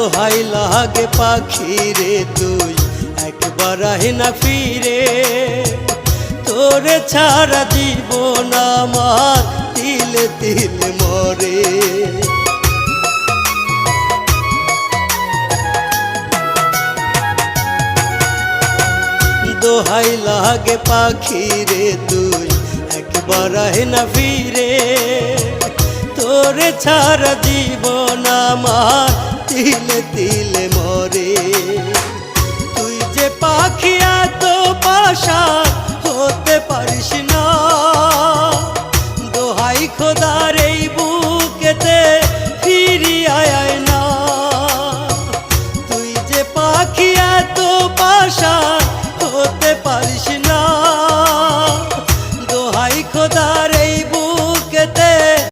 দোহাই লাগে পাখি রে তুই একবার আহে না ফিরে, তোরে ছাড়া জীবন আমার তিলে তিলে মরে। দোহাই লাগে পাখি রে তুই একবার আহে না ফিরে, তোরে ছাড়া জীবন আমার তিলে তিলে মরে। তুই যে পাখি এত পাশান হতে পারিস না, দোহাই খোদার এই বুকেতে ফিরি আয় না। তুই যে পাখি এত পাশান